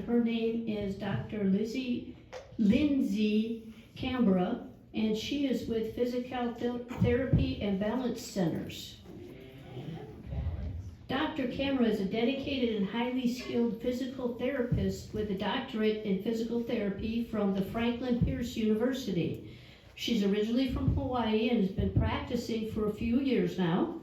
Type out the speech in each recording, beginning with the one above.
her name is Dr. Lindsay Canberra, and she is with Physical Therapy and Balance Centers. Dr. Canberra is a dedicated and highly skilled physical therapist with a doctorate in physical therapy from the Franklin Pierce University. She's originally from Hawaii and has been practicing for a few years now.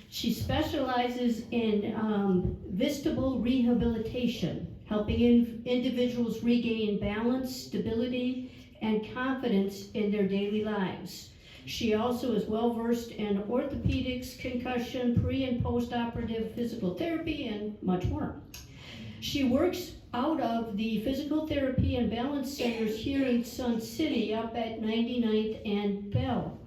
She specializes in vestibular rehabilitation, helping individuals regain balance, stability, and confidence in their daily lives. She also is well versed in orthopedics, concussion, pre- and post-operative physical therapy, and much more. She works out of the Physical Therapy and Balance Centers here in Sun City up at 99th and Bell.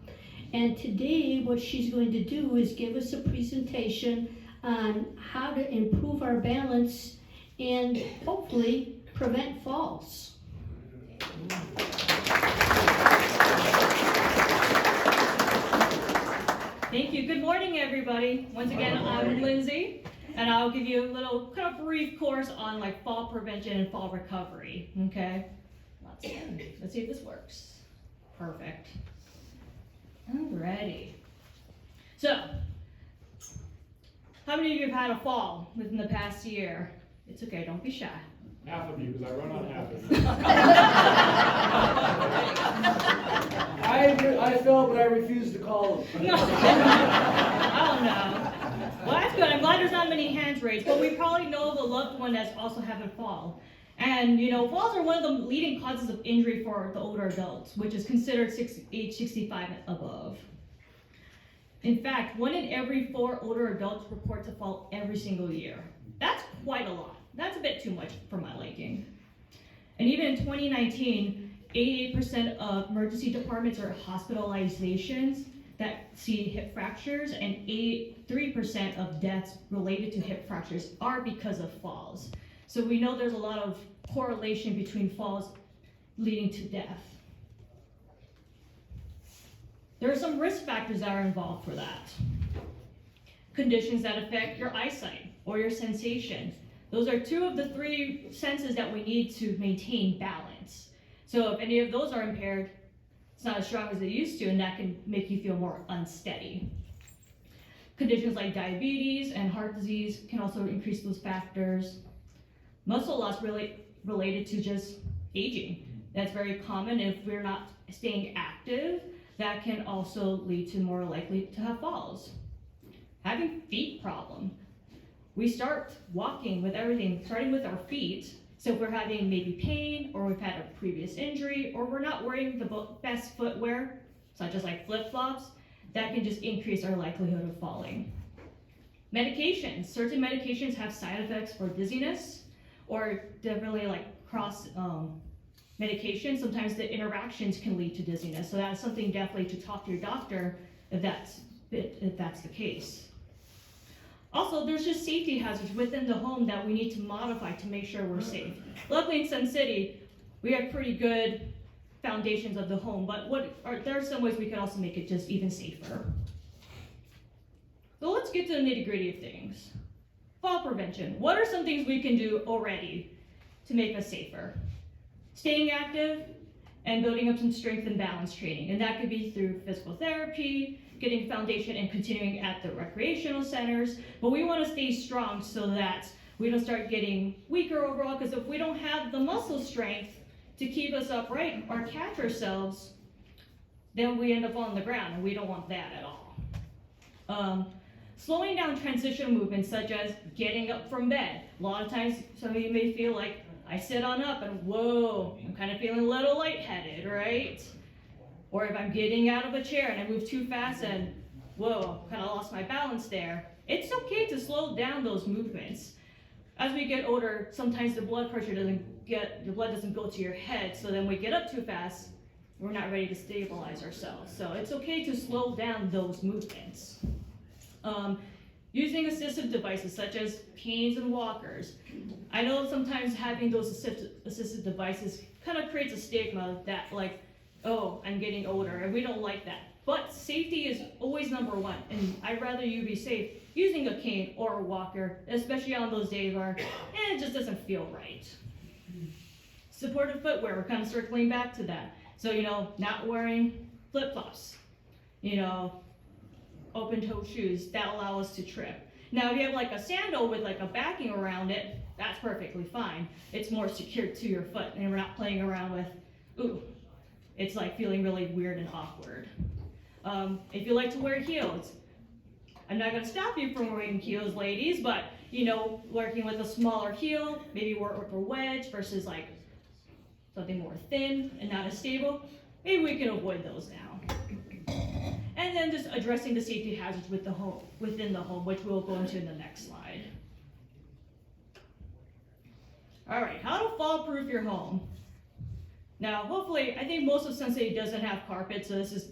And today what she's going to do is give us a presentation on how to improve our balance and hopefully prevent falls. Thank you. Good morning, everybody. Once again, I'm Lindsay, and I'll give you a little kind of brief course on like fall prevention and fall recovery. Okay? Let's see if this works. Perfect. Alrighty. So, how many of you have had a fall within the past year? It's okay, don't be shy. Half of you, because I run on half of you. I fell, but I refused to call them. No. Oh no. Well, that's good. I'm glad there's not many hands raised, but we probably know of a loved one that's also had a fall. And you know, falls are one of the leading causes of injury for the older adults, which is considered age 65 and above. In fact, 1 in every 4 older adults report to fall every single year. That's quite a lot. That's a bit too much for my liking. And even in 2019, 88% of emergency departments or hospitalizations that see hip fractures, and 83% of deaths related to hip fractures are because of falls. So we know there's a lot of correlation between falls leading to death. There are some risk factors that are involved for that. Conditions that affect your eyesight or your sensation. Those are 2 of the 3 senses that we need to maintain balance. So if any of those are impaired, it's not as strong as they used to, and that can make you feel more unsteady. Conditions like diabetes and heart disease can also increase those factors. Muscle loss related to just aging. That's very common. If we're not staying active, that can also lead to more likely to have falls. Having feet problem. We start walking with everything, starting with our feet. So if we're having maybe pain, or we've had a previous injury, or we're not wearing the best footwear, such as like flip-flops, that can just increase our likelihood of falling. Medications. Certain medications have side effects for dizziness, or definitely like cross medication. Sometimes the interactions can lead to dizziness. So that's something definitely to talk to your doctor if that's the case. Also, there's just safety hazards within the home that we need to modify to make sure we're safe. Luckily in Sun City, we have pretty good foundations of the home, but there are some ways we can also make it just even safer. So let's get to the nitty-gritty of things. Fall prevention. What are some things we can do already to make us safer? Staying active and building up some strength and balance training. And that could be through physical therapy, getting foundation and continuing at the recreational centers. But we want to stay strong so that we don't start getting weaker overall, because if we don't have the muscle strength to keep us upright or catch ourselves, then we end up on the ground, and we don't want that at all. Slowing down transition movements, such as getting up from bed. A lot of times, some of you may feel like, I sit on up and whoa, I'm kind of feeling a little lightheaded, right? Or if I'm getting out of a chair and I move too fast and whoa, kind of lost my balance there. It's okay to slow down those movements. As we get older, sometimes the blood doesn't go to your head, so then we get up too fast, we're not ready to stabilize ourselves. So it's okay to slow down those movements. Using assistive devices such as canes and walkers. I know sometimes having those assistive devices kind of creates a stigma that like, oh, I'm getting older, and we don't like that. But safety is always number 1, and I'd rather you be safe using a cane or a walker, especially on those days where it just doesn't feel right. Supportive footwear, we're kind of circling back to that. So, not wearing flip-flops, open-toe shoes that allow us to trip. Now, if you have like a sandal with like a backing around it, that's perfectly fine. It's more secured to your foot, and we're not playing around with, ooh, it's like feeling really weird and awkward. If you like to wear heels, I'm not gonna stop you from wearing heels, ladies, but working with a smaller heel, maybe work with a wedge versus like something more thin and not as stable, maybe we can avoid those now. And then just addressing the safety hazards within the home, which we'll go into in the next slide. All right, how to fall-proof your home. Now, hopefully, I think most of Sensei doesn't have carpet, so this is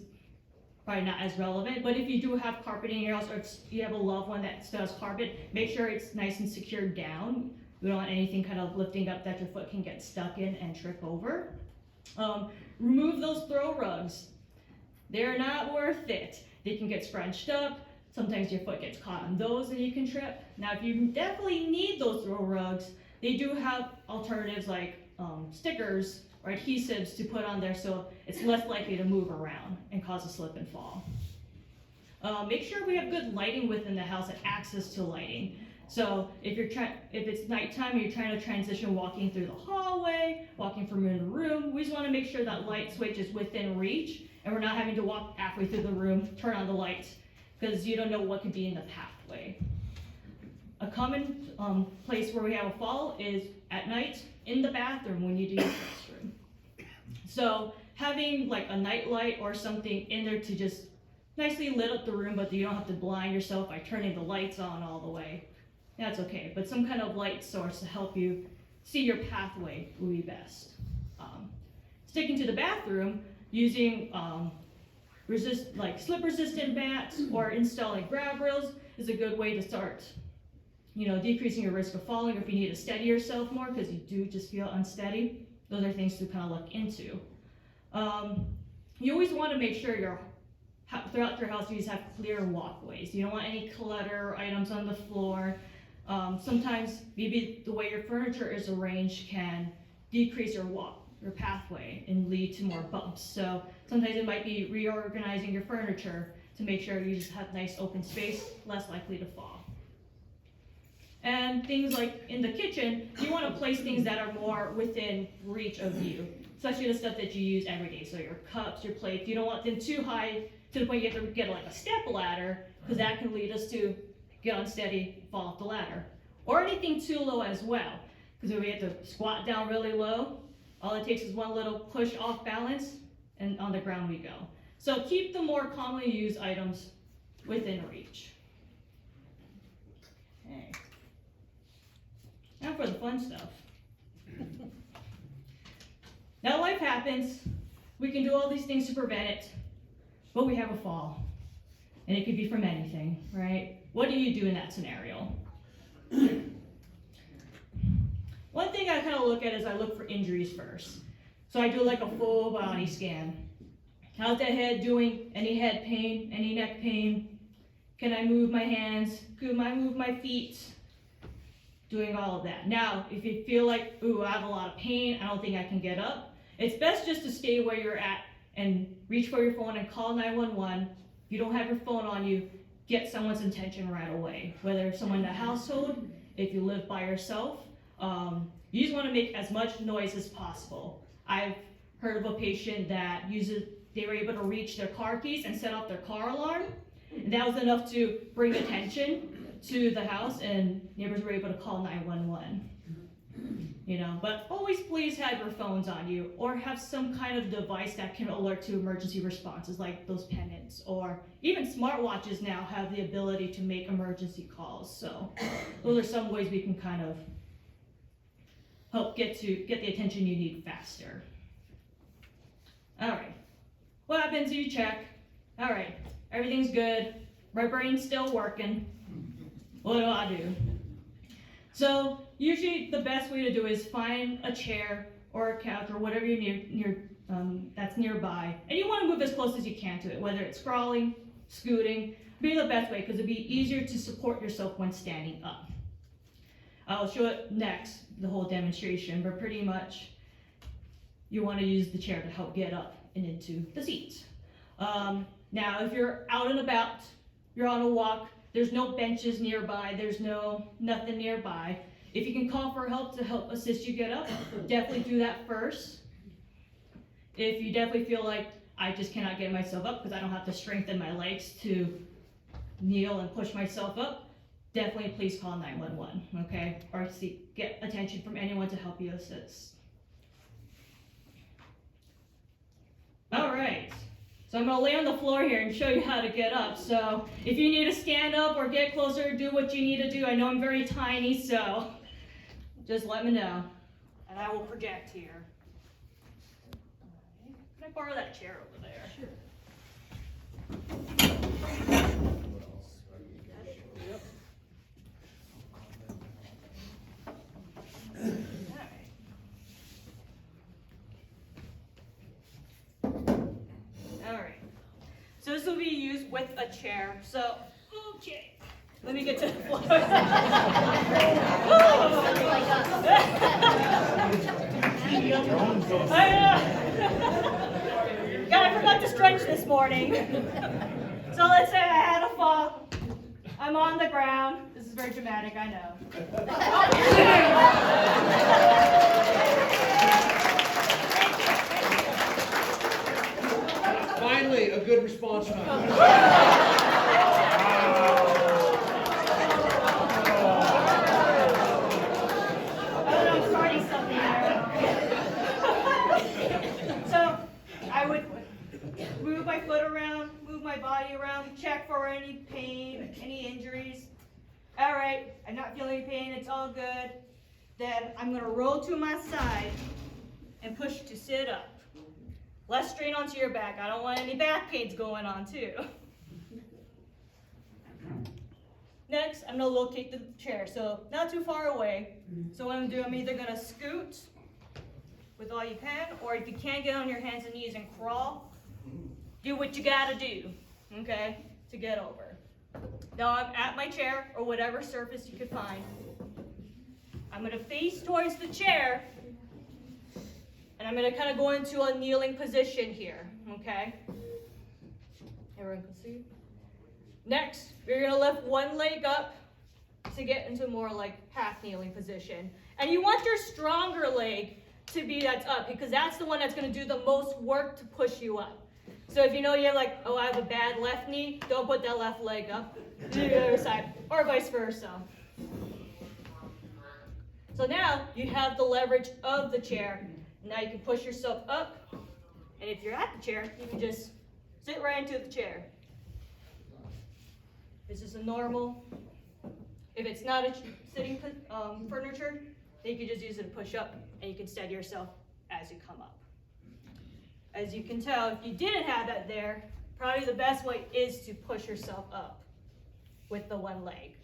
probably not as relevant, but if you do have carpeting in your house, or you have a loved one that still has carpet, make sure it's nice and secured down. We don't want anything kind of lifting up that your foot can get stuck in and trip over. Remove those throw rugs. They're not worth it. They can get scrunched up. Sometimes your foot gets caught on those and you can trip. Now, if you definitely need those throw rugs, they do have alternatives like stickers or adhesives to put on there so it's less likely to move around and cause a slip and fall. Make sure we have good lighting within the house and access to lighting. So if it's nighttime and you're trying to transition walking through the hallway, walking from room to room, we just want to make sure that light switch is within reach and we're not having to walk halfway through the room, turn on the light, because you don't know what could be in the pathway. A common place where we have a fall is at night in the bathroom when you do your restroom. So having like a night light or something in there to just nicely lit up the room, but you don't have to blind yourself by turning the lights on all the way. That's okay, but some kind of light source to help you see your pathway will be best. Sticking to the bathroom, using slip-resistant mats or installing grab rails is a good way to start, decreasing your risk of falling, or if you need to steady yourself more because you do just feel unsteady. Those are things to kind of look into. You always want to make sure throughout your house you just have clear walkways. You don't want any clutter or items on the floor. Sometimes maybe the way your furniture is arranged can decrease your pathway and lead to more bumps. So sometimes it might be reorganizing your furniture to make sure you just have nice open space, less likely to fall. And things like in the kitchen, you want to place things that are more within reach of you, especially the stuff that you use every day. So your cups, your plates, you don't want them too high to the point you have to get like a step ladder, because that can lead us to get unsteady, fall off the ladder. Or anything too low as well, because if we have to squat down really low, all it takes is one little push off balance, and on the ground we go. So keep the more commonly used items within reach. Okay. Now for the fun stuff. Now life happens, we can do all these things to prevent it, but we have a fall. And it could be from anything, right? What do you do in that scenario? One thing I kind of look at is I look for injuries first. So I do like a full body scan. How's that head doing? Any head pain? Any neck pain? Can I move my hands? Can I move my feet? Doing all of that. Now, if you feel like, ooh, I have a lot of pain, I don't think I can get up, it's best just to stay where you're at and reach for your phone and call 911. If you don't have your phone on you, get someone's attention right away. Whether it's someone in the household, if you live by yourself, you just want to make as much noise as possible. I've heard of a patient that they were able to reach their car keys and set off their car alarm. And that was enough to bring attention to the house, and neighbors were able to call 911. But always please have your phones on you, or have some kind of device that can alert to emergency responses, like those pennants, or even smartwatches now have the ability to make emergency calls. So those are some ways we can kind of help get the attention you need faster. All right, what happens if you check? All right, everything's good, my brain's still working. What do I do? So usually the best way to do is find a chair or a couch or whatever you that's nearby, and you want to move as close as you can to it, whether it's crawling, scooting, be the best way, because it'd be easier to support yourself when standing up. I'll show it next, the whole demonstration, but pretty much you want to use the chair to help get up and into the seats. Now, if you're out and about, you're on a walk, there's no benches nearby, there's nothing nearby. If you can call for help to help assist you get up, definitely do that first. If you definitely feel like I just cannot get myself up because I don't have the strength in my legs to kneel and push myself up, definitely please call 911, okay? Or get attention from anyone to help you assist. All right, so I'm gonna lay on the floor here and show you how to get up. So if you need to stand up or get closer, do what you need to do. I know I'm very tiny, so just let me know. And I will project here. Can I borrow that chair over there? Sure. Alright. So this will be used with a chair. So, okay. Let me get to the floor. God, I forgot to stretch this morning. So let's say I had a fall. I'm on the ground. This is very dramatic, I know. Finally, a good response time. Move my foot around, move my body around, check for any pain, any injuries. All right, I'm not feeling pain, it's all good. Then I'm gonna roll to my side and push to sit up. Less strain onto your back. I don't want any back pains going on too. Next, I'm gonna locate the chair, so not too far away. So what I'm gonna do, I'm either gonna scoot with all you can, or if you can't get on your hands and knees and crawl, do what you gotta do, okay, to get over. Now I'm at my chair, or whatever surface you could find. I'm gonna face towards the chair, and I'm gonna kind of go into a kneeling position here, okay? Everyone can see? Next, you're gonna lift one leg up to get into more like half kneeling position. And you want your stronger leg to be that's up, because that's the one that's gonna do the most work to push you up. So if you know you're like, oh, I have a bad left knee, don't put that left leg up. Do the other side, or vice versa. So now you have the leverage of the chair. Now you can push yourself up, and if you're at the chair, you can just sit right into the chair. This is a normal. If it's not a sitting furniture, then you can just use it to push up, and you can steady yourself as you come up. As you can tell, if you didn't have that there, probably the best way is to push yourself up with the one leg.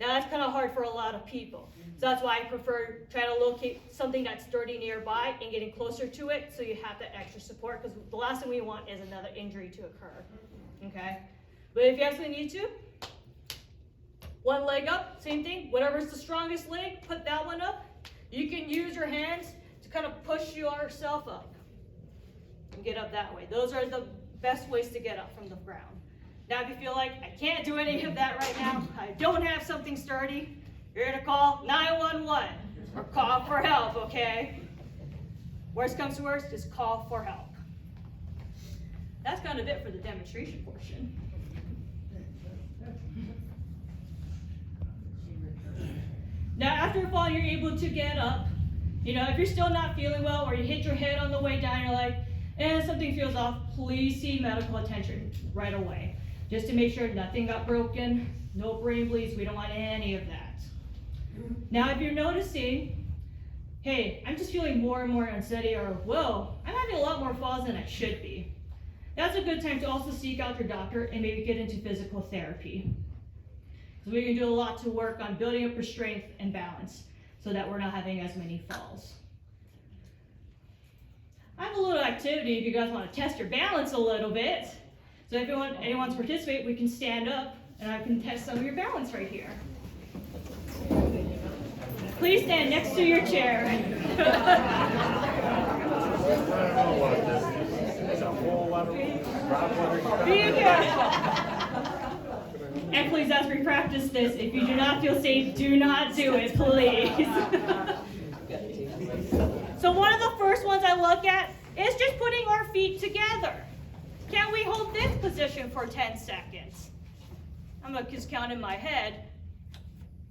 Now that's kind of hard for a lot of people. So that's why I prefer trying to locate something that's sturdy nearby and getting closer to it so you have that extra support, because the last thing we want is another injury to occur, okay? But if you absolutely need to, one leg up, same thing. Whatever's the strongest leg, put that one up. You can use your hands to kind of push yourself up and get up that way. Those are the best ways to get up from the ground. Now, if you feel like I can't do any of that right now, I don't have something sturdy, you're gonna call 911 or call for help, okay? Worst comes to worst, just call for help. That's kind of it for the demonstration portion. Now, after a fall, you're able to get up. You know, if you're still not feeling well, or you hit your head on the way down, you're like, something feels off, please see medical attention right away. Just to make sure nothing got broken, no brain bleeds, we don't want any of that. Now, if you're noticing, hey, I'm just feeling more and more unsteady, or whoa, I'm having a lot more falls than I should be, that's a good time to also seek out your doctor and maybe get into physical therapy. So we can do a lot to work on building up your strength and balance so that we're not having as many falls. I have a little activity if you guys want to test your balance a little bit. So if anyone wants to participate, we can stand up and I can test some of your balance right here. Please stand next to your chair. Be careful. And please, as we practice this, if you do not feel safe, do not do it, please. So one of the first ones I look at is just putting our feet together. Can we hold this position for 10 seconds? I'm gonna just count in my head.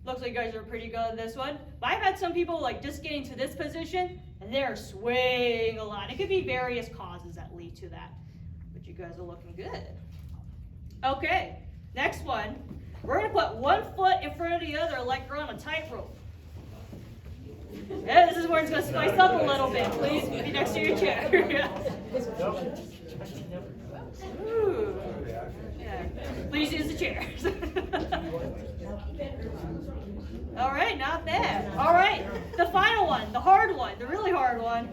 Looks like you guys are pretty good at this one. But I've had some people like just getting to this position and they're swaying a lot. It could be various causes that lead to that. But you guys are looking good. Okay, next one. We're gonna put one foot in front of the other like we're on a tightrope. Yeah, this is where it's gonna spice up a little bit. Please be next to your chair. Ooh. Yeah. Please use the chairs. All right, not bad. All right, the final one, the hard one, the really hard one.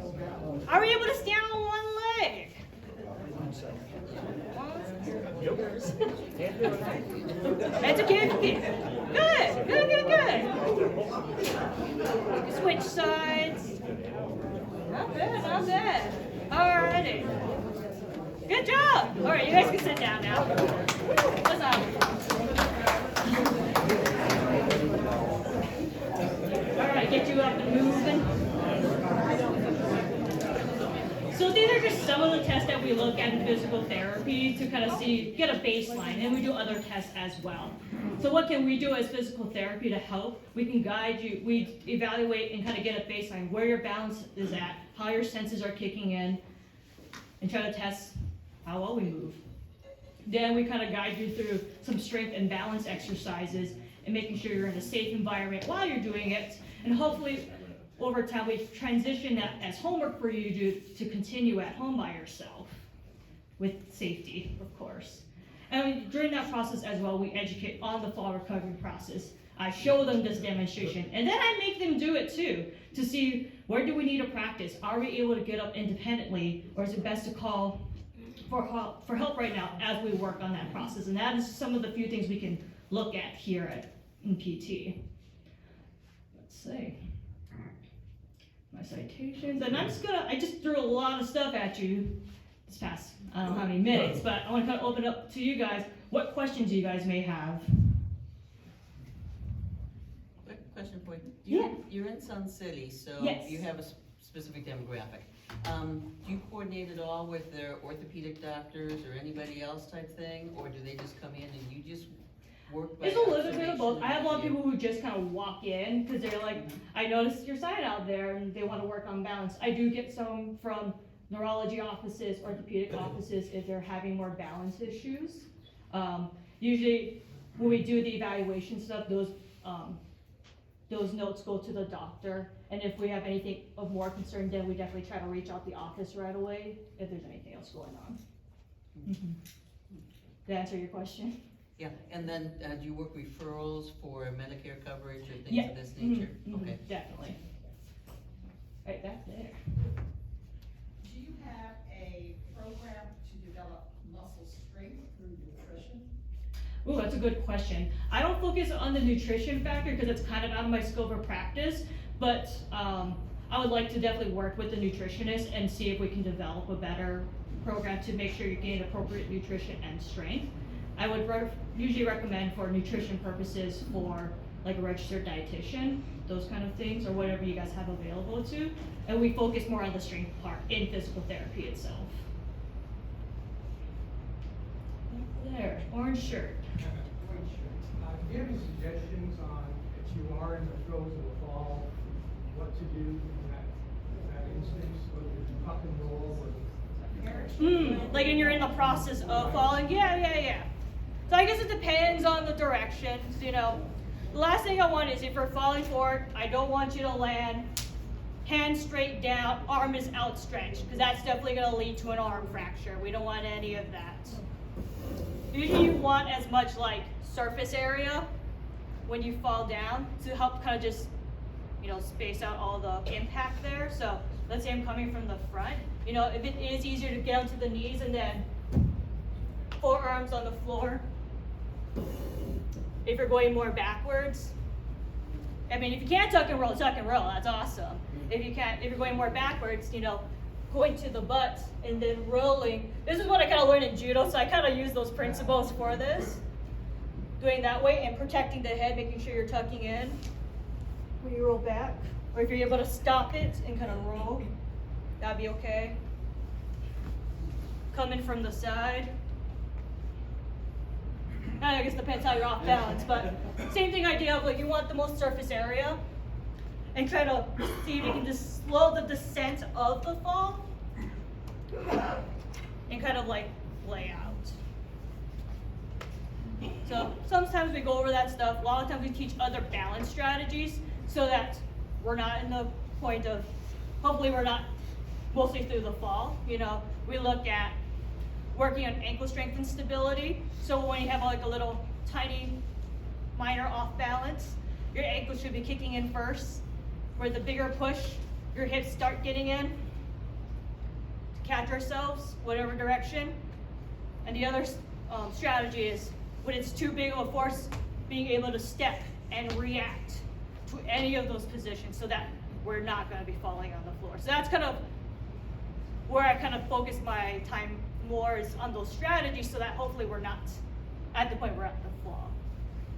Are we able to stand on one leg? That's okay. Good. Switch sides. Not bad. Alrighty. Good job. All right, you guys can sit down now. What's up? All right, get you up and moving. So these are just some of the tests that we look at in physical therapy to kind of get a baseline, and we do other tests as well. So what can we do as physical therapy to help? We can guide you, we evaluate and kind of get a baseline, where your balance is at, how your senses are kicking in, and try to test how well we move. Then we kind of guide you through some strength and balance exercises and making sure you're in a safe environment while you're doing it, and hopefully over time, we've transitioned that as homework for you to continue at home by yourself with safety, of course. And during that process as well, we educate on the fall recovery process. I show them this demonstration, and then I make them do it too, to see where do we need to practice? Are we able to get up independently, or is it best to call for help right now as we work on that process? And that is some of the few things we can look at here in PT. Let's see. My citations, and I just threw a lot of stuff at you this past, I don't know how many minutes, but I want to kind of open it up to you guys. What questions you guys may have? Quick question for you. Yeah. You're in Sun City, so Yes. you have a specific demographic. Do you coordinate it all with their orthopedic doctors or anybody else type thing, or do they just come in and you just work by It's a little bit of both. observation? I have a lot of people who just kind of walk in because they're like, I noticed your sign out there and they want to work on balance. I do get some from neurology offices, orthopedic offices if they're having more balance issues. Usually when we do the evaluation stuff, those notes go to the doctor. And if we have anything of more concern, then we definitely try to reach out the office right away if there's anything else going on. Mm-hmm. Did that answer your question? Yeah, and then do you work referrals for Medicare coverage or things Yeah. of this nature? Mhm, Okay. definitely. Right back there. Do you have a program to develop muscle strength through nutrition? Ooh, that's a good question. I don't focus on the nutrition factor because it's kind of out of my scope of practice, but I would like to definitely work with the nutritionist and see if we can develop a better program to make sure you're getting appropriate nutrition and strength. I would usually recommend for nutrition purposes for like a registered dietitian, those kind of things, or whatever you guys have available to. And we focus more on the strength part in physical therapy itself. There, orange shirt. Do you have any suggestions on, if you are in the throes of a fall, what to do in that instance, whether it's tuck and roll or? Like, and you're in the process of falling? Yeah. So I guess it depends on the directions, you know. The last thing I want is if you're falling forward, I don't want you to land hands straight down, arm is outstretched, because that's definitely going to lead to an arm fracture. We don't want any of that. Usually you want as much like surface area when you fall down to help kind of just, you know, space out all the impact there. So let's say I'm coming from the front, you know, if it is easier to get onto the knees and then forearms on the floor. If you're going more backwards, I mean, if you can't tuck and roll, that's awesome. If you can't, if you're going more backwards, you know, going to the butt and then rolling. This is what I kind of learned in judo, so I kind of use those principles for this. Doing that way and protecting the head, making sure you're tucking in when you roll back. Or if you're able to stop it and kind of roll, that'd be okay. Coming from the side. I guess it depends how you're off balance, but same thing idea of like you want the most surface area and try to see if you can just slow the descent of the fall and kind of like lay out. So sometimes we go over that stuff. A lot of times we teach other balance strategies so that we're not in the point of, hopefully we're not mostly through the fall. You know, we look at working on ankle strength and stability. So when you have like a little tiny minor off balance, your ankle should be kicking in first. Where the bigger push, your hips start getting in to catch ourselves, whatever direction. And the other strategy is when it's too big of a force, being able to step and react to any of those positions so that we're not going to be falling on the floor. So that's kind of where I kind of focus my time more is on those strategies so that hopefully we're not at the point we're at the flaw.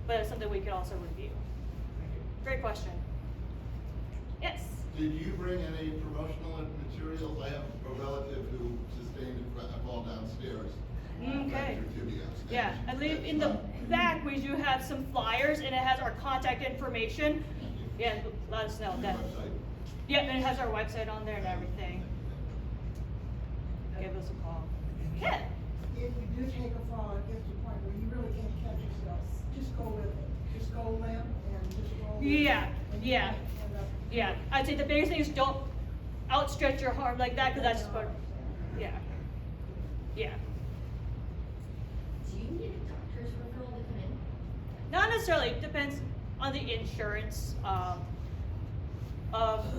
But it's something we could also review. Great question. Yes? Did you bring any promotional materials? I have a relative who sustained a fall downstairs. Okay. Fractured tibia. Yeah, I believe in the back we do have some flyers and it has our contact information. Yeah, let us know that. Website. Yeah, and it has our website on there and everything. Give us a call. Yeah. If you do take a fall, it gets to a point where you really can't catch yourself, just go with it. Just go limp and just roll with it. Yeah, And you yeah. might end up- Yeah, I'd say the biggest thing is don't outstretch your arm like that because that's just what, yeah. Yeah. Do you need a doctor's referral to come in? Not necessarily, it depends on the insurance.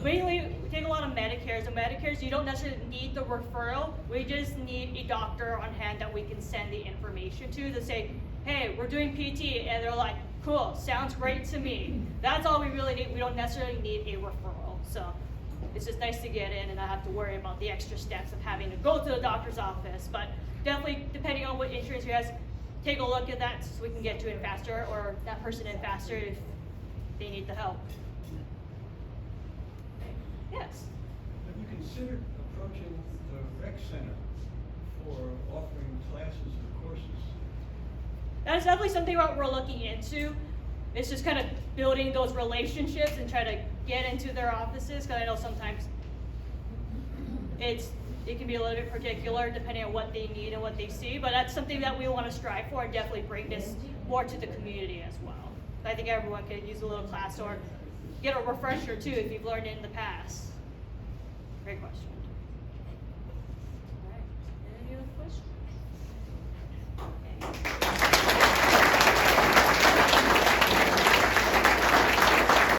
Mainly, we take a lot of Medicares. The Medicares, you don't necessarily need the referral. We just need a doctor on hand that we can send the information to say, hey, we're doing PT, and they're like, cool, sounds great to me. That's all we really need. We don't necessarily need a referral. So it's just nice to get in and not have to worry about the extra steps of having to go to the doctor's office. But definitely, depending on what insurance you has, take a look at that so we can get you in faster or that person in faster if they need the help. Yes. Have you considered approaching the rec center for offering classes or courses? That's definitely something that we're looking into. It's just kind of building those relationships and try to get into their offices because I know sometimes it can be a little bit particular depending on what they need and what they see, but that's something that we want to strive for and definitely bring this more to the community as well. I think everyone could use a little class or get a refresher too if you've learned it in the past. Great question. All right, any other questions? Okay.